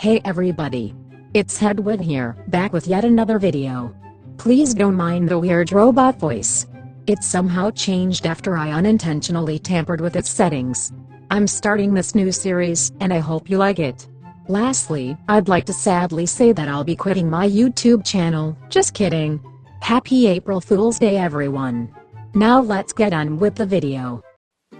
Hey everybody! It's Hedwig here, back with yet another video. Please don't mind the weird robot voice. It somehow changed after I unintentionally tampered with its settings. I'm starting this new series, and I hope you like it. Lastly, I'd like to sadly say that I'll be quitting my YouTube channel, just kidding. Happy April Fool's Day everyone. Now let's get on with the video.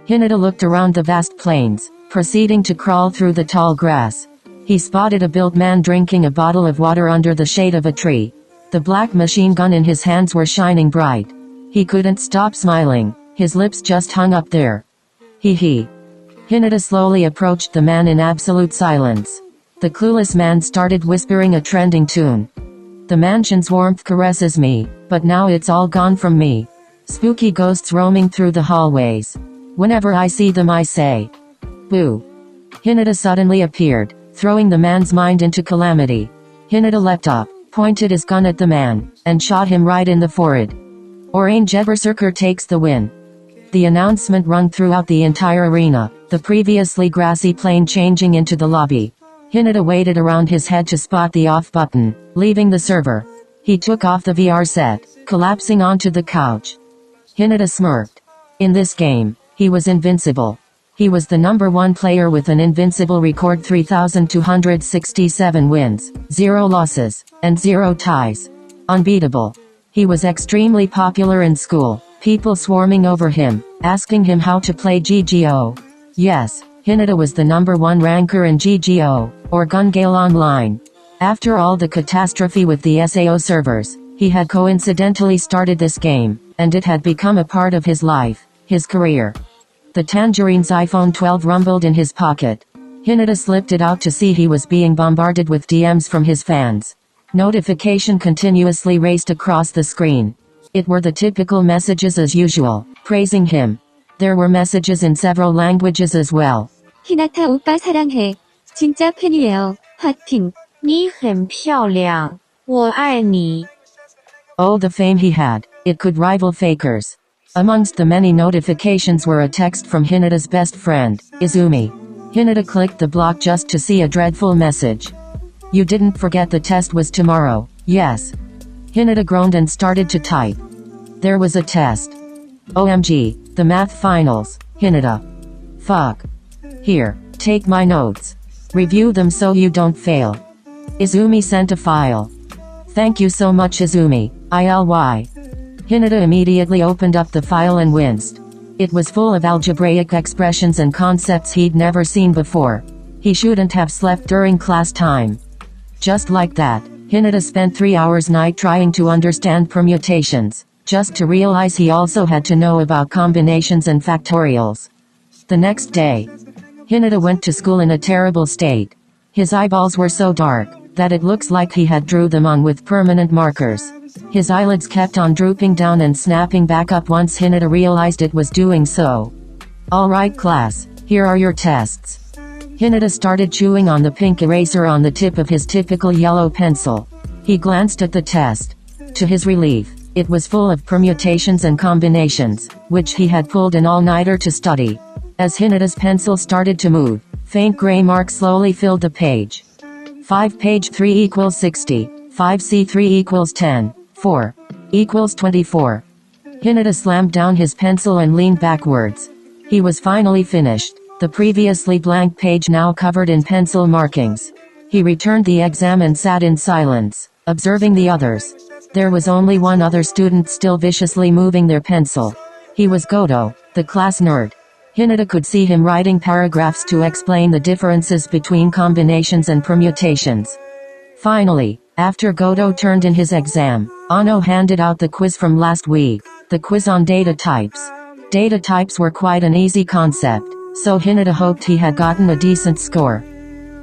Hinata looked around the vast plains, proceeding to crawl through the tall grass. He spotted a built man drinking a bottle of water under the shade of a tree. The black machine gun in his hands were shining bright. He couldn't stop smiling, his lips just hung up there. Hee. Hinata slowly approached the man in absolute silence. The clueless man started whispering a trending tune. The mansion's warmth caresses me, but now it's all gone from me. Spooky ghosts roaming through the hallways. Whenever I see them I say, boo. Hinata suddenly appeared, throwing the man's mind into calamity. Hinata leapt up, pointed his gun at the man, and shot him right in the forehead. Orange Berserker takes the win. The announcement rung throughout the entire arena, the previously grassy plain changing into the lobby. Hinata waited around his head to spot the off button, leaving the server. He took off the VR set, collapsing onto the couch. Hinata smirked. In this game, he was invincible. He was the #1 player with an invincible record 3,267 wins, 0 losses, and 0 ties. Unbeatable. He was extremely popular in school, people swarming over him, asking him how to play GGO. Yes, Hinata was the #1 ranker in GGO, or Gun Gale Online. After all the catastrophe with the SAO servers, he had coincidentally started this game, and it had become a part of his life, his career. The Tangerine's iPhone 12 rumbled in his pocket. Hinata slipped it out to see he was being bombarded with DMs from his fans. Notification continuously raced across the screen. It were the typical messages as usual, praising him. There were messages in several languages as well. 히나타 오빠 사랑해. 진짜 팬이에요. 하팅. 你很漂亮. 我爱你. Oh, the fame he had. It could rival Faker's. Amongst the many notifications were a text from Hinata's best friend, Izumi. Hinata clicked the block just to see a dreadful message. You didn't forget the test was tomorrow, yes? Hinata groaned and started to type. There was a test. OMG, the math finals, Hinata. Fuck. Here, take my notes. Review them so you don't fail. Izumi sent a file. Thank you so much Izumi, ILY. Hinata immediately opened up the file and winced. It was full of algebraic expressions and concepts he'd never seen before. He shouldn't have slept during class time. Just like that, Hinata spent 3 hours night trying to understand permutations, just to realize he also had to know about combinations and factorials. The next day, Hinata went to school in a terrible state. His eyeballs were so dark, that it looks like he had drew them on with permanent markers. His eyelids kept on drooping down and snapping back up once Hinata realized it was doing so. Alright class, here are your tests. Hinata started chewing on the pink eraser on the tip of his typical yellow pencil. He glanced at the test. To his relief, it was full of permutations and combinations, which he had pulled an all-nighter to study. As Hinata's pencil started to move, faint gray marks slowly filled the page. 5 page 3 equals 60, 5C3 equals 10, 4 equals 24. Hinata slammed down his pencil and leaned backwards. He was finally finished, the previously blank page now covered in pencil markings. He returned the exam and sat in silence, observing the others. There was only one other student still viciously moving their pencil. He was Goto, the class nerd. Hinata could see him writing paragraphs to explain the differences between combinations and permutations. Finally, after Goto turned in his exam, Ano handed out the quiz from last week, the quiz on data types. Data types were quite an easy concept, so Hinata hoped he had gotten a decent score.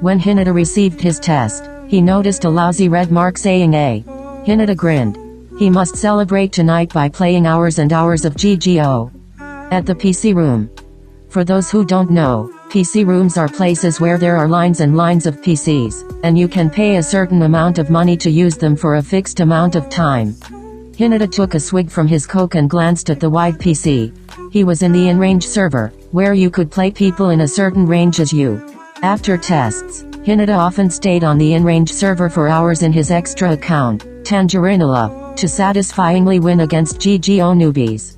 When Hinata received his test, he noticed a lousy red mark saying A. Hinata grinned. He must celebrate tonight by playing hours and hours of GGO. At the PC room. For those who don't know, PC rooms are places where there are lines and lines of PCs, and you can pay a certain amount of money to use them for a fixed amount of time. Hinata took a swig from his Coke and glanced at the wide PC. He was in the in-range server, where you could play people in a certain range as you. After tests, Hinata often stayed on the in-range server for hours in his extra account, Tangerine, to satisfyingly win against GGO newbies.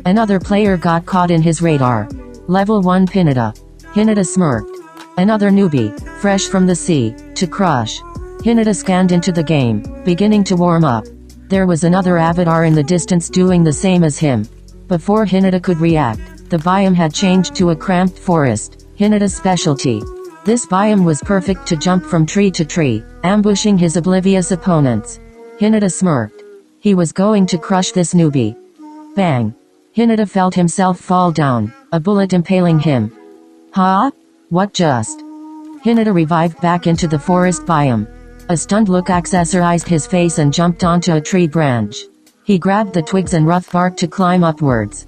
Another player got caught in his radar. Level 1 Hinata. Hinata smirked. Another newbie, fresh from the sea, to crush. Hinata scanned into the game, beginning to warm up. There was another avatar in the distance doing the same as him. Before Hinata could react, the biome had changed to a cramped forest, Hinata's specialty. This biome was perfect to jump from tree to tree, ambushing his oblivious opponents. Hinata smirked. He was going to crush this newbie. Bang! Hinata felt himself fall down, a bullet impaling him. Huh? What just? Hinata revived back into the forest biome. A stunned look accessorized his face and jumped onto a tree branch. He grabbed the twigs and rough bark to climb upwards.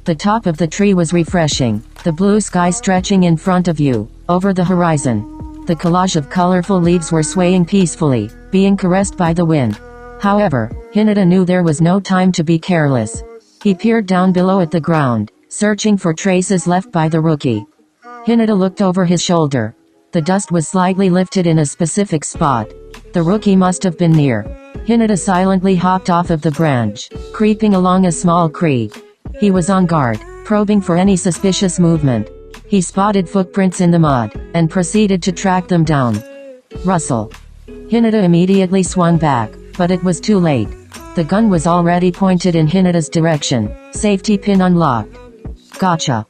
The top of the tree was refreshing, the blue sky stretching in front of you, over the horizon. The collage of colorful leaves were swaying peacefully, being caressed by the wind. However, Hinata knew there was no time to be careless. He peered down below at the ground, searching for traces left by the rookie. Hinata looked over his shoulder. The dust was slightly lifted in a specific spot. The rookie must have been near. Hinata silently hopped off of the branch, creeping along a small creek. He was on guard, probing for any suspicious movement. He spotted footprints in the mud, and proceeded to track them down. Rustle. Hinata immediately swung back, but it was too late. The gun was already pointed in Hinata's direction, safety pin unlocked. Gotcha.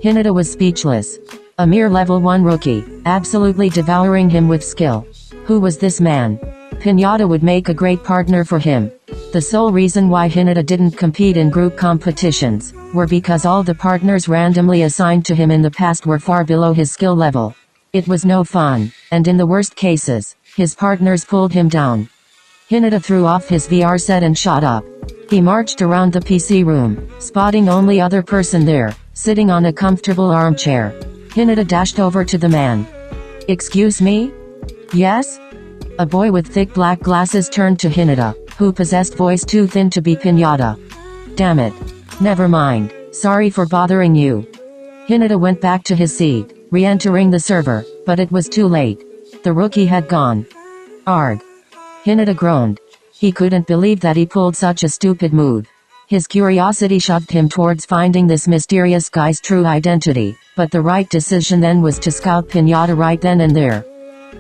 Hinata was speechless. A mere level 1 rookie, absolutely devouring him with skill. Who was this man? Pinata would make a great partner for him. The sole reason why Hinata didn't compete in group competitions, were because all the partners randomly assigned to him in the past were far below his skill level. It was no fun, and in the worst cases, his partners pulled him down. Hinata threw off his VR set and shot up. He marched around the PC room, spotting only other person there, sitting on a comfortable armchair. Hinata dashed over to the man. Excuse me? Yes? A boy with thick black glasses turned to Hinata, who possessed voice too thin to be Pinata. Damn it. Never mind. Sorry for bothering you. Hinata went back to his seat, re-entering the server, but it was too late. The rookie had gone. Arg. Hinata groaned. He couldn't believe that he pulled such a stupid move. His curiosity shoved him towards finding this mysterious guy's true identity, but the right decision then was to scout Pinata right then and there.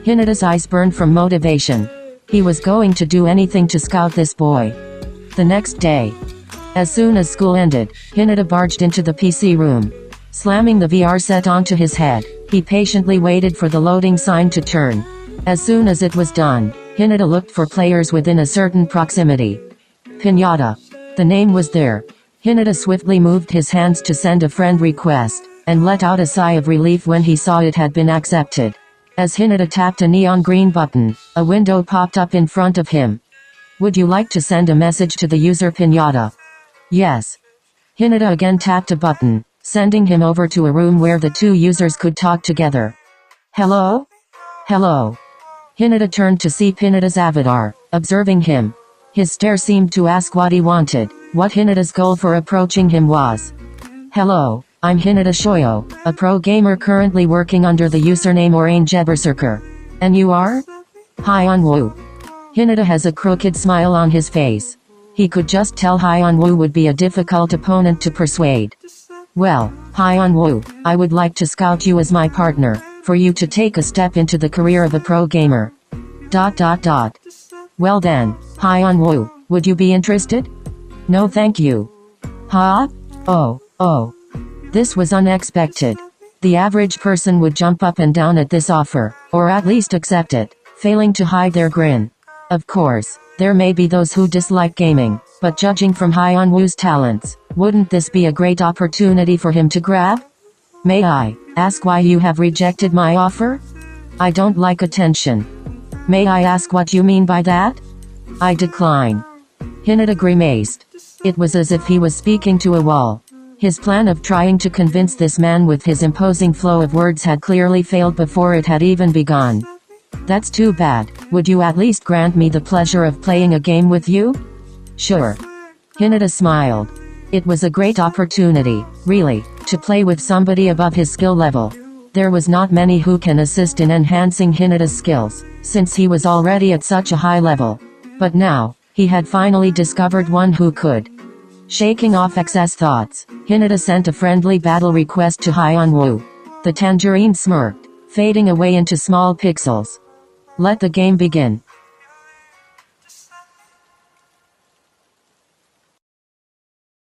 Hinata's eyes burned from motivation. He was going to do anything to scout this boy. The next day, as soon as school ended, Hinata barged into the PC room. Slamming the VR set onto his head, he patiently waited for the loading sign to turn. As soon as it was done, Hinata looked for players within a certain proximity. Pinata. The name was there. Hinata swiftly moved his hands to send a friend request, and let out a sigh of relief when he saw it had been accepted. As Hinata tapped a neon green button, a window popped up in front of him. Would you like to send a message to the user Pinata? Yes. Hinata again tapped a button, sending him over to a room where the two users could talk together. Hello? Hello. Hinata turned to see Pinata's avatar, observing him. His stare seemed to ask what he wanted, what Hinata's goal for approaching him was. Hello, I'm Hinata Shoyo, a pro gamer currently working under the username Orange Berserker. And you are? Haikyuu. Hinata has a crooked smile on his face. He could just tell Haikyuu would be a difficult opponent to persuade. Well, Haikyuu, I would like to scout you as my partner, for you to take a step into the career of a pro gamer. ... Well then, Haikyuu, would you be interested? No thank you. Huh? Oh. This was unexpected. The average person would jump up and down at this offer, or at least accept it, failing to hide their grin. Of course, there may be those who dislike gaming, but judging from Haikyuu's talents, wouldn't this be a great opportunity for him to grab? May I ask why you have rejected my offer? I don't like attention. May I ask what you mean by that? I decline. Hinata grimaced. It was as if he was speaking to a wall. His plan of trying to convince this man with his imposing flow of words had clearly failed before it had even begun. That's too bad. Would you at least grant me the pleasure of playing a game with you? Sure. Hinata smiled. It was a great opportunity, really, to play with somebody above his skill level. There was not many who can assist in enhancing Hinata's skills, since he was already at such a high level. But now, he had finally discovered one who could. Shaking off excess thoughts, Hinata sent a friendly battle request to Hyunwoo. The tangerine smirked, fading away into small pixels. Let the game begin.